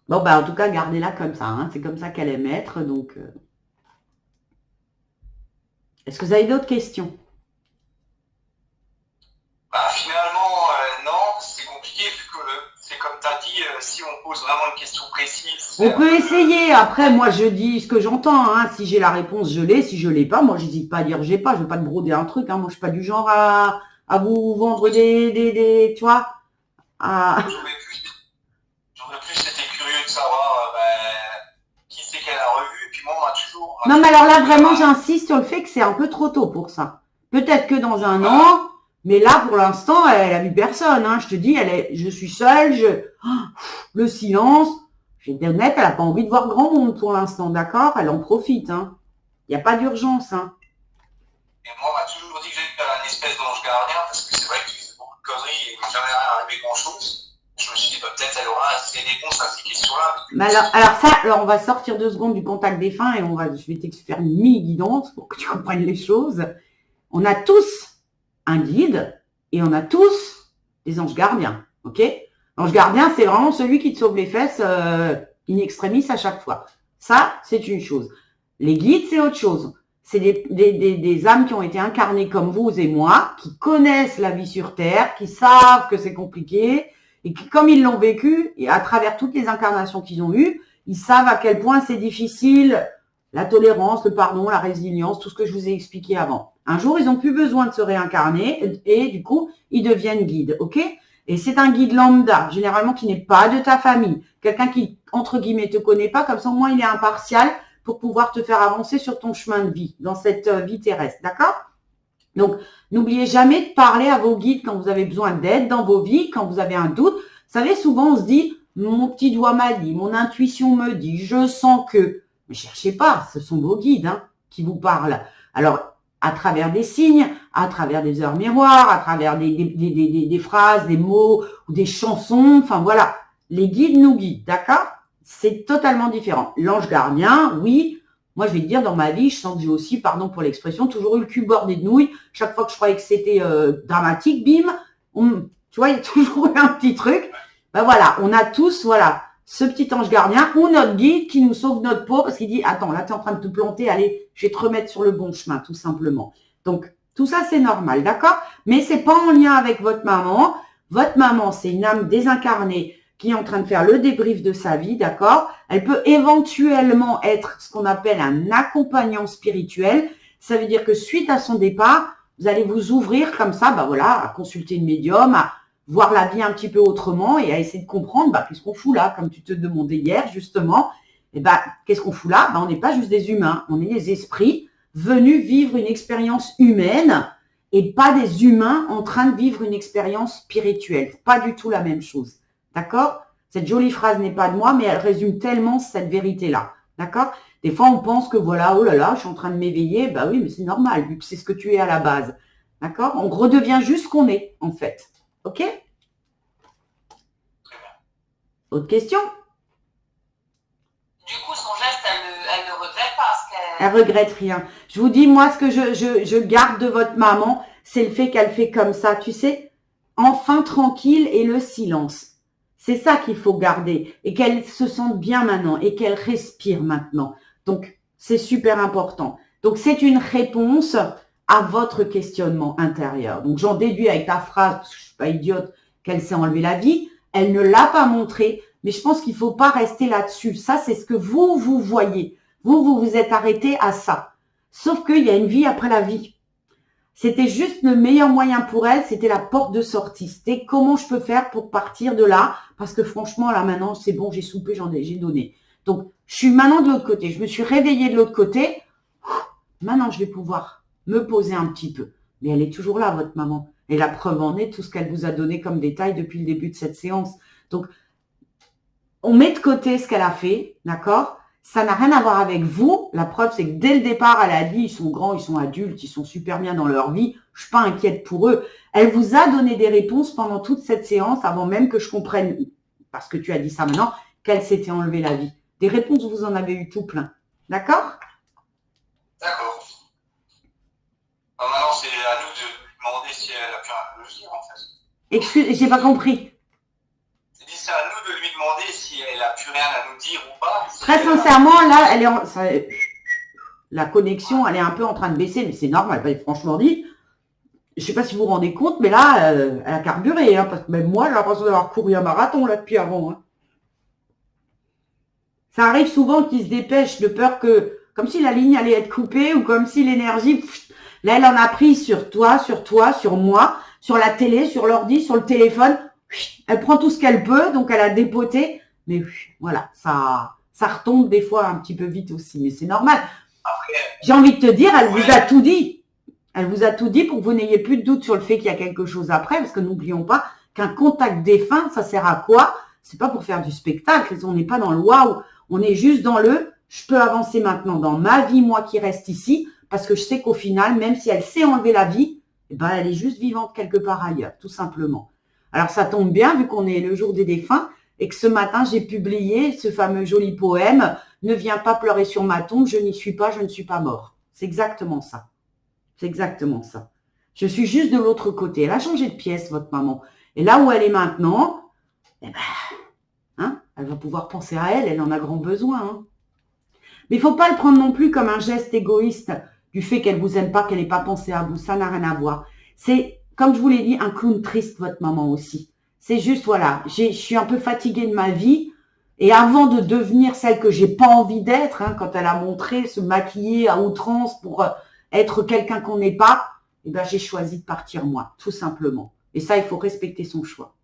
Bon, bah, en tout cas, gardez-la comme ça. Hein. C'est comme ça qu'elle aime être. Donc, est-ce que vous avez d'autres questions? Bah, finalement, non, c'est compliqué vu que c'est comme tu as dit, si on pose vraiment une question précise. On peut essayer. Après, moi, je dis ce que j'entends. Hein. Si j'ai la réponse, je l'ai. Si je l'ai pas, moi, j'hésite pas à dire j'ai pas. Je veux pas te broder un truc. Hein. Moi, je suis pas du genre à vous vendre tu vois. J'aurais plus été curieux de savoir qui c'est qu'elle a revu. Et puis moi, on m'a toujours. Non, mais alors là, vraiment, j'insiste sur le fait que c'est un peu trop tôt pour ça. Peut-être que dans un an, mais là, pour l'instant, elle a vu personne. Hein. Je te dis, je suis seule, le silence. Je vais être honnête, elle n'a pas envie de voir grand monde pour l'instant, d'accord? Elle en profite. Hein. Il n'y a pas d'urgence. Hein. Et moi, on m'a toujours dit que j'étais un espèce d'ange gardien, parce que c'est vrai que tu faisais beaucoup de conneries et il m'est jamais arrivé grand-chose. Je me suis dit, peut-être elle aura assez de réponses à ces questions-là. Mais alors, on va sortir 2 secondes du contact défunt et je vais te faire une mini-guidance pour que tu comprennes les choses. On a tous un guide et on a tous des anges gardiens, ok? L'ange gardien, c'est vraiment celui qui te sauve les fesses in extremis à chaque fois. Ça, c'est une chose. Les guides, c'est autre chose. C'est des âmes qui ont été incarnées comme vous et moi, qui connaissent la vie sur Terre, qui savent que c'est compliqué, et qui, comme ils l'ont vécu, et à travers toutes les incarnations qu'ils ont eues, ils savent à quel point c'est difficile, la tolérance, le pardon, la résilience, tout ce que je vous ai expliqué avant. Un jour, ils n'ont plus besoin de se réincarner, et du coup, ils deviennent guides, ok? Et c'est un guide lambda, généralement qui n'est pas de ta famille. Quelqu'un qui, entre guillemets, te connaît pas, comme ça, au moins, il est impartial pour pouvoir te faire avancer sur ton chemin de vie, dans cette vie terrestre, d'accord? Donc, n'oubliez jamais de parler à vos guides quand vous avez besoin d'aide dans vos vies, quand vous avez un doute. Vous savez, souvent, on se dit, mon petit doigt m'a dit, mon intuition me dit, je sens que... Mais cherchez pas, ce sont vos guides qui vous parlent. Alors, à travers des signes, à travers des heures miroirs, à travers des phrases, des mots ou des chansons, enfin voilà. Les guides nous guident, d'accord? C'est totalement différent. L'ange gardien, oui, moi je vais te dire, dans ma vie, je sens que j'ai aussi, pardon pour l'expression, toujours eu le cul bordé de nouilles. Chaque fois que je croyais que c'était dramatique, bim, tu vois, il y a toujours eu un petit truc. Ben voilà, on a tous, voilà, ce petit ange gardien ou notre guide qui nous sauve notre peau parce qu'il dit, attends, là tu es en train de te planter, allez, je vais te remettre sur le bon chemin, tout simplement. Donc, tout ça, c'est normal, d'accord? Mais c'est pas en lien avec votre maman. Votre maman, c'est une âme désincarnée qui est en train de faire le débrief de sa vie, d'accord? Elle peut éventuellement être ce qu'on appelle un accompagnant spirituel. Ça veut dire que suite à son départ, vous allez vous ouvrir comme ça, ben voilà, à consulter une médium, à voir la vie un petit peu autrement et à essayer de comprendre, ben, qu'est-ce qu'on fout là, comme tu te demandais hier, justement. Et ben, qu'est-ce qu'on fout là? Ben, on n'est pas juste des humains, on est des esprits venus vivre une expérience humaine et pas des humains en train de vivre une expérience spirituelle. Pas du tout la même chose. D'accord? Cette jolie phrase n'est pas de moi, mais elle résume tellement cette vérité-là. D'accord? Des fois, on pense que voilà, oh là là, je suis en train de m'éveiller. Bah oui, mais c'est normal, vu que c'est ce que tu es à la base. D'accord? On redevient juste ce qu'on est, en fait. OK? Autre question? Du coup, son geste, elle ne regrette pas. Elle regrette rien. Je vous dis, moi, ce que je garde de votre maman, c'est le fait qu'elle fait comme ça, tu sais, enfin tranquille et le silence. C'est ça qu'il faut garder et qu'elle se sente bien maintenant et qu'elle respire maintenant. Donc, c'est super important. Donc, c'est une réponse à votre questionnement intérieur. Donc, j'en déduis avec ta phrase, parce que je suis pas idiote, qu'elle s'est enlevée la vie. Elle ne l'a pas montré, mais je pense qu'il faut pas rester là-dessus. Ça, c'est ce que vous voyez. Vous vous êtes arrêté à ça. Sauf qu'il y a une vie après la vie. C'était juste le meilleur moyen pour elle, c'était la porte de sortie. C'était comment je peux faire pour partir de là, parce que franchement, là maintenant, c'est bon, j'ai soupé, j'ai donné. Donc, je suis maintenant de l'autre côté. Je me suis réveillée de l'autre côté. Maintenant, je vais pouvoir me poser un petit peu. Mais elle est toujours là, votre maman. Et la preuve en est tout ce qu'elle vous a donné comme détail depuis le début de cette séance. Donc, on met de côté ce qu'elle a fait, d'accord? Ça n'a rien à voir avec vous. La preuve, c'est que dès le départ, elle a dit, ils sont grands, ils sont adultes, ils sont super bien dans leur vie. Je suis pas inquiète pour eux. Elle vous a donné des réponses pendant toute cette séance, avant même que je comprenne, parce que tu as dit ça maintenant, qu'elle s'était enlevée la vie. Des réponses, vous en avez eu tout plein. D'accord? D'accord. Maintenant, c'est à nous de lui demander si elle a pu un peu le dire, en fait. Excuse, j'ai pas compris. C'est à nous de lui demander si elle a plus rien à nous dire ou pas. Très sincèrement, là, elle est la connexion, elle est un peu en train de baisser, mais c'est normal. Franchement dit, je sais pas si vous vous rendez compte, mais là, elle a carburé, parce que même moi, j'ai l'impression d'avoir couru un marathon là depuis avant. Ça arrive souvent qu'ils se dépêchent de peur que, comme si la ligne allait être coupée ou comme si l'énergie, là, elle en a pris sur toi, sur moi, sur la télé, sur l'ordi, sur le téléphone. Elle prend tout ce qu'elle peut, donc elle a dépoté. Mais voilà, ça retombe des fois un petit peu vite aussi, mais c'est normal. J'ai envie de te dire, elle vous a tout dit. Elle vous a tout dit pour que vous n'ayez plus de doute sur le fait qu'il y a quelque chose après, parce que n'oublions pas qu'un contact défunt, ça sert à quoi? C'est pas pour faire du spectacle, on n'est pas dans le waouh, on est juste dans le je peux avancer maintenant dans ma vie, moi qui reste ici, parce que je sais qu'au final, même si elle s'est enlevée la vie, eh ben, elle est juste vivante quelque part ailleurs, tout simplement. Alors ça tombe bien, vu qu'on est le jour des défunts, et que ce matin, j'ai publié ce fameux joli poème « Ne viens pas pleurer sur ma tombe, je n'y suis pas, je ne suis pas mort ». C'est exactement ça. C'est exactement ça. Je suis juste de l'autre côté. Elle a changé de pièce, votre maman. Et là où elle est maintenant, eh ben, elle va pouvoir penser à elle, elle en a grand besoin. Mais il ne faut pas le prendre non plus comme un geste égoïste du fait qu'elle ne vous aime pas, qu'elle n'ait pas pensé à vous. Ça n'a rien à voir. C'est, comme je vous l'ai dit, un clown triste, votre maman aussi. C'est juste, voilà, je suis un peu fatiguée de ma vie. Et avant de devenir celle que j'ai pas envie d'être, quand elle a montré se maquiller à outrance pour être quelqu'un qu'on n'est pas, eh ben, j'ai choisi de partir moi, tout simplement. Et ça, il faut respecter son choix.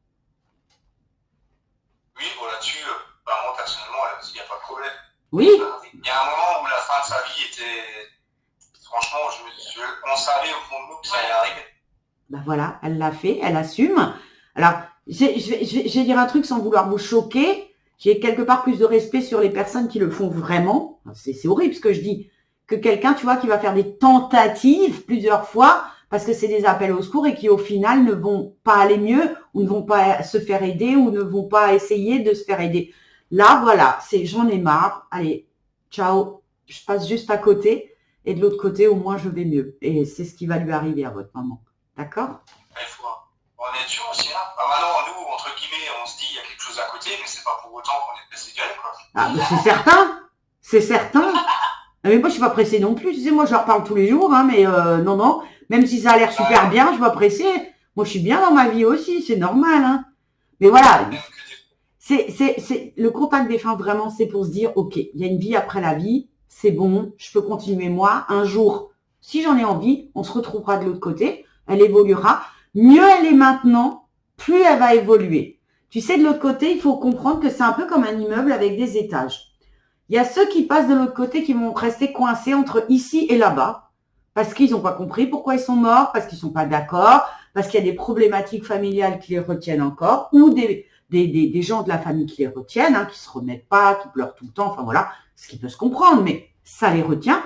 Oui, bon, là-dessus, moi, personnellement, il n'y a pas de problème. Oui. Il y a un moment où la fin de sa vie était... Franchement, on on savait au fond de nous que ça allait arriver. Ben voilà, elle l'a fait, elle assume. Alors, je vais dire un truc sans vouloir vous choquer. J'ai quelque part plus de respect sur les personnes qui le font vraiment. C'est horrible ce que je dis. Que quelqu'un, tu vois, qui va faire des tentatives plusieurs fois parce que c'est des appels au secours et qui au final ne vont pas aller mieux ou ne vont pas se faire aider ou ne vont pas essayer de se faire aider. Là, voilà, j'en ai marre. Allez, ciao, je passe juste à côté et de l'autre côté, au moins, je vais mieux. Et c'est ce qui va lui arriver à votre maman. D'accord? Il faut en être sûr aussi. Hein. Maintenant, nous, entre guillemets, on se dit il y a quelque chose à côté, mais c'est pas pour autant qu'on est pressé d'y aller, quoi. Ah, mais c'est certain. C'est certain. Mais moi, je suis pas pressée non plus. Tu sais, moi, je leur parle tous les jours, hein, mais non. Même si ça a l'air super bien, je suis pas pressée. Moi, je suis bien dans ma vie aussi. C'est normal, hein. Mais voilà. Le contact défunt, vraiment, c'est pour se dire, ok, il y a une vie après la vie. C'est bon. Je peux continuer moi. Un jour, si j'en ai envie, on se retrouvera de l'autre côté. Elle évoluera. Mieux elle est maintenant, plus elle va évoluer. Tu sais, de l'autre côté, il faut comprendre que c'est un peu comme un immeuble avec des étages. Il y a ceux qui passent de l'autre côté qui vont rester coincés entre ici et là-bas parce qu'ils n'ont pas compris pourquoi ils sont morts, parce qu'ils ne sont pas d'accord, parce qu'il y a des problématiques familiales qui les retiennent encore ou des gens de la famille qui les retiennent, hein, qui ne se remettent pas, qui pleurent tout le temps, enfin voilà, ce qui peut se comprendre, mais ça les retient.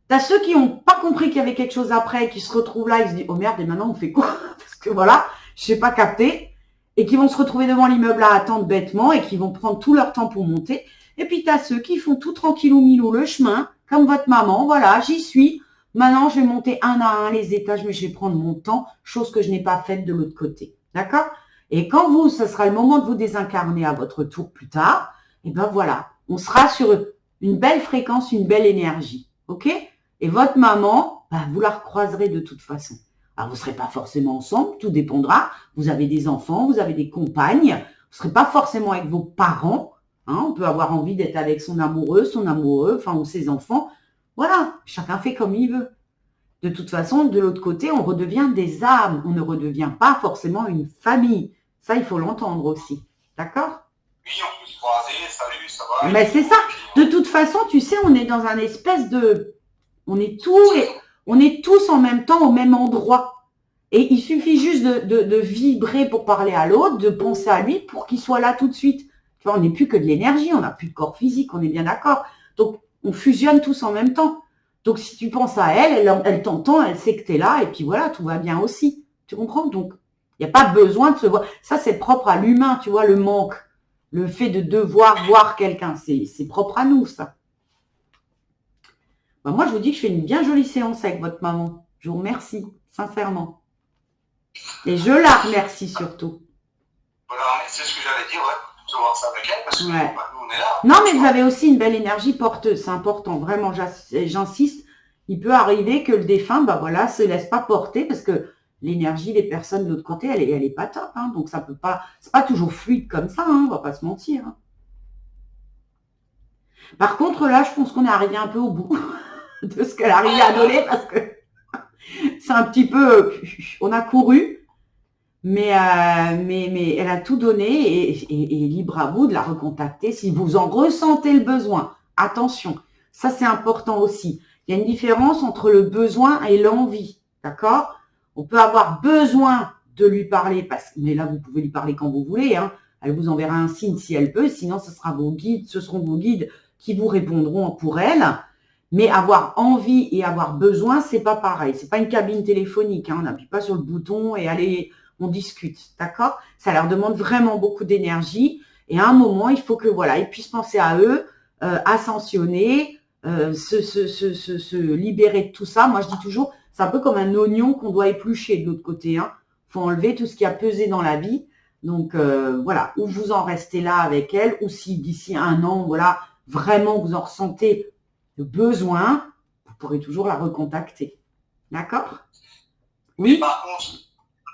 T'as ceux qui n'ont pas compris qu'il y avait quelque chose après, qui se retrouvent là, ils se disent « Oh merde, et maintenant on fait quoi ?» Parce que voilà, je n'ai pas capté. Et qui vont se retrouver devant l'immeuble à attendre bêtement et qui vont prendre tout leur temps pour monter. Et puis, tu as ceux qui font tout tranquillou milou le chemin, comme votre maman. Voilà, j'y suis. Maintenant, je vais monter un à un les étages, mais je vais prendre mon temps, chose que je n'ai pas faite de l'autre côté. D'accord? Et quand ce sera le moment de vous désincarner à votre tour plus tard, et ben voilà, on sera sur une belle fréquence, une belle énergie. OK? Et votre maman, vous la recroiserez de toute façon. Alors, vous ne serez pas forcément ensemble, tout dépendra. Vous avez des enfants, vous avez des compagnes. Vous ne serez pas forcément avec vos parents. Hein, on peut avoir envie d'être avec son amoureux, enfin, ou ses enfants. Voilà, chacun fait comme il veut. De toute façon, de l'autre côté, on redevient des âmes. On ne redevient pas forcément une famille. Ça, il faut l'entendre aussi. D'accord? Oui, on peut se croiser, salut, ça va. Mais c'est ça. De toute façon, tu sais, on est dans un espèce de... On est tous en même temps au même endroit. Et il suffit juste de vibrer pour parler à l'autre, de penser à lui pour qu'il soit là tout de suite. Tu vois, on n'est plus que de l'énergie, on n'a plus de corps physique, on est bien d'accord. Donc, on fusionne tous en même temps. Donc, si tu penses à elle t'entend, elle sait que tu es là, et puis voilà, tout va bien aussi. Tu comprends? Donc, il n'y a pas besoin de se voir. Ça, c'est propre à l'humain, tu vois, le manque. Le fait de devoir voir quelqu'un, c'est propre à nous, ça. Moi, je vous dis que je fais une bien jolie séance avec votre maman. Je vous remercie, sincèrement. Et je la remercie surtout. Voilà, c'est ce que j'allais dire, ouais. De voir ça avec elle, parce que nous, on est là. Non, mais vous avez aussi une belle énergie porteuse. C'est important, vraiment, j'insiste. Il peut arriver que le défunt, se laisse pas porter parce que l'énergie des personnes de l'autre côté, elle est pas top. Hein, donc, ça peut pas, c'est pas toujours fluide comme ça, hein, on va pas se mentir. Hein. Par contre, là, je pense qu'on est arrivé un peu au bout de ce qu'elle arrivait à donner parce que c'est un petit peu, on a couru. Mais elle a tout donné et libre à vous de la recontacter si vous en ressentez le besoin. Attention, ça c'est important aussi. Il y a une différence entre le besoin et l'envie, d'accord? On peut avoir besoin de lui parler, mais là vous pouvez lui parler quand vous voulez. Hein. Elle vous enverra un signe si elle peut, sinon ce seront vos guides qui vous répondront pour elle. Mais avoir envie et avoir besoin, c'est pas pareil. C'est pas une cabine téléphonique. Hein. On n'appuie pas sur le bouton et allez... On discute, d'accord? Ça leur demande vraiment beaucoup d'énergie. Et à un moment, il faut que ils puissent penser à eux, ascensionner, se libérer de tout ça. Moi, je dis toujours, c'est un peu comme un oignon qu'on doit éplucher de l'autre côté. Hein. Faut enlever tout ce qui a pesé dans la vie. Donc, ou vous en restez là avec elle, ou si d'ici un an, vraiment vous en ressentez le besoin, vous pourrez toujours la recontacter. D'accord? Oui. Par contre,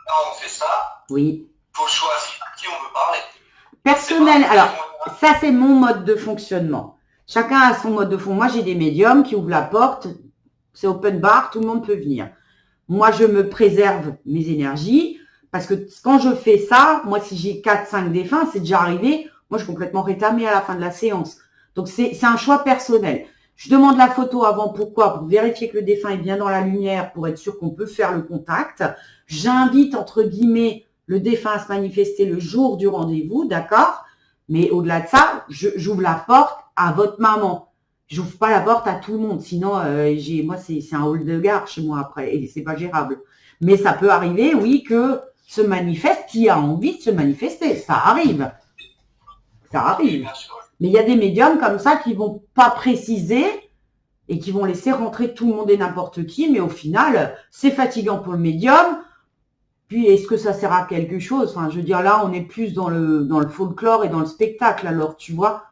quand on fait ça, oui. Il faut choisir à qui on veut parler. Personnel, alors, ça c'est mon mode de fonctionnement. Chacun a son mode de fonctionnement. Moi, j'ai des médiums qui ouvrent la porte, c'est open bar, tout le monde peut venir. Moi, je me préserve mes énergies, parce que quand je fais ça, moi, si j'ai 4-5 défunts, c'est déjà arrivé, moi, je suis complètement rétamée à la fin de la séance. Donc, c'est un choix personnel. Je demande la photo avant. Pourquoi? Pour vérifier que le défunt est bien dans la lumière, pour être sûr qu'on peut faire le contact. J'invite, entre guillemets, le défunt à se manifester le jour du rendez-vous, d'accord? Mais au-delà de ça, j'ouvre la porte à votre maman. J'ouvre pas la porte à tout le monde. Sinon, moi, c'est un hall de gare chez moi après. Et c'est pas gérable. Mais ça peut arriver, oui, que se manifeste qui a envie de se manifester. Ça arrive. Ça arrive. Mais il y a des médiums comme ça qui vont pas préciser et qui vont laisser rentrer tout le monde et n'importe qui. Mais au final, c'est fatigant pour le médium. Puis, est-ce que ça sert à quelque chose? Enfin, je veux dire, là, on est plus dans le folklore et dans le spectacle. Alors, tu vois,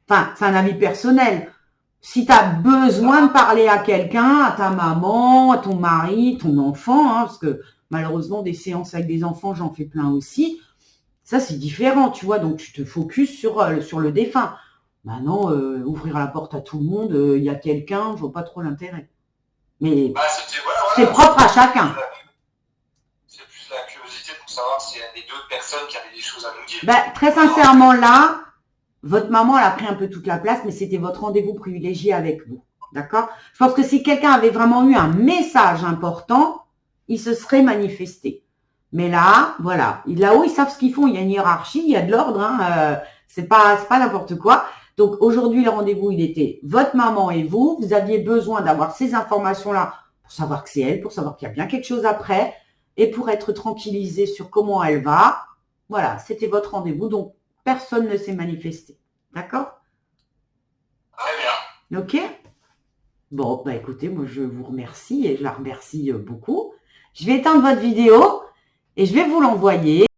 enfin, c'est un avis personnel. Si tu as besoin de parler à quelqu'un, à ta maman, à ton mari, ton enfant, hein, parce que malheureusement, des séances avec des enfants, j'en fais plein aussi. Ça, c'est différent, tu vois. Donc, tu te focuses sur le défunt. Maintenant, ouvrir la porte à tout le monde, il y a quelqu'un, je vois pas trop l'intérêt. Mais c'est propre à chacun. C'est plus la curiosité pour savoir s'il y a d'autres personnes qui avaient des choses à nous dire. Ben, très sincèrement, là, votre maman, elle a pris un peu toute la place, mais c'était votre rendez-vous privilégié avec vous. D'accord? Je pense que si quelqu'un avait vraiment eu un message important, il se serait manifesté. Mais là, voilà. Là-haut, ils savent ce qu'ils font. Il y a une hiérarchie, il y a de l'ordre. Hein, c'est pas n'importe quoi. Donc, aujourd'hui, le rendez-vous, il était votre maman et vous. Vous aviez besoin d'avoir ces informations-là pour savoir que c'est elle, pour savoir qu'il y a bien quelque chose après et pour être tranquillisé sur comment elle va. Voilà, c'était votre rendez-vous. Donc, personne ne s'est manifesté. D'accord? Très bien. Ok? Bon, bah écoutez, moi je vous remercie et je la remercie beaucoup. Je vais éteindre votre vidéo et je vais vous l'envoyer.